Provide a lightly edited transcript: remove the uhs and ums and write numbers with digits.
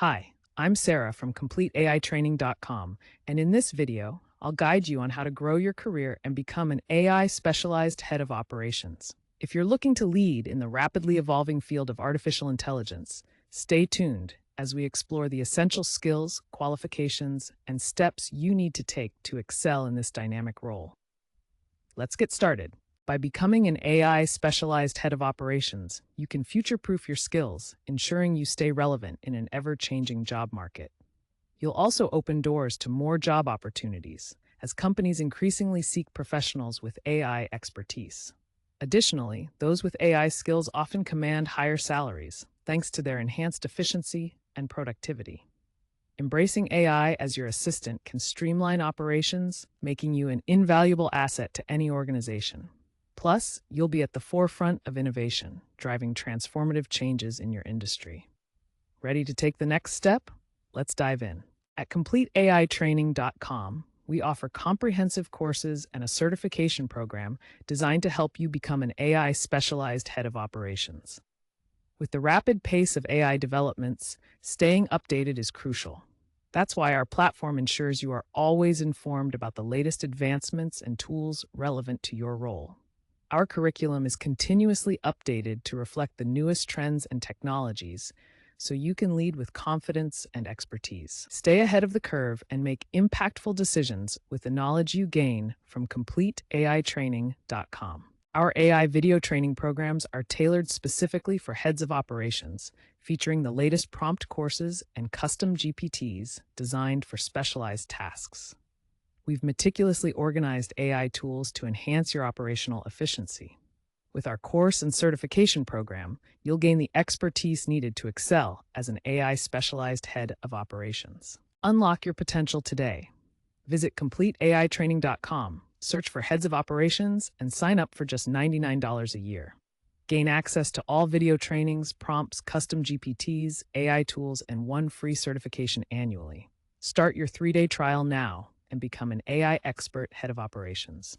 Hi, I'm Sarah from CompleteAItraining.com, and in this video, I'll guide you on how to grow your career and become an AI specialized head of operations. If you're looking to lead in the rapidly evolving field of artificial intelligence, stay tuned as we explore the essential skills, qualifications, and steps you need to take to excel in this dynamic role. Let's get started. By becoming an AI specialized head of operations, you can future proof your skills, ensuring you stay relevant in an ever changing job market. You'll also open doors to more job opportunities as companies increasingly seek professionals with AI expertise. Additionally, those with AI skills often command higher salaries, thanks to their enhanced efficiency and productivity. Embracing AI as your assistant can streamline operations, making you an invaluable asset to any organization. Plus, you'll be at the forefront of innovation, driving transformative changes in your industry. Ready to take the next step? Let's dive in. At CompleteAItraining.com, we offer comprehensive courses and a certification program designed to help you become an AI specialized head of operations. With the rapid pace of AI developments, staying updated is crucial. That's why our platform ensures you are always informed about the latest advancements and tools relevant to your role. Our curriculum is continuously updated to reflect the newest trends and technologies, so you can lead with confidence and expertise. Stay ahead of the curve and make impactful decisions with the knowledge you gain from CompleteAItraining.com. Our AI video training programs are tailored specifically for heads of operations, featuring the latest prompt courses and custom GPTs designed for specialized tasks. We've meticulously organized AI tools to enhance your operational efficiency. With our course and certification program, you'll gain the expertise needed to excel as an AI specialized head of operations. Unlock your potential today. Visit CompleteAItraining.com, search for heads of operations, and sign up for just $99 a year. Gain access to all video trainings, prompts, custom GPTs, AI tools, and one free certification annually. Start your 3-day trial now and become an AI expert head of operations.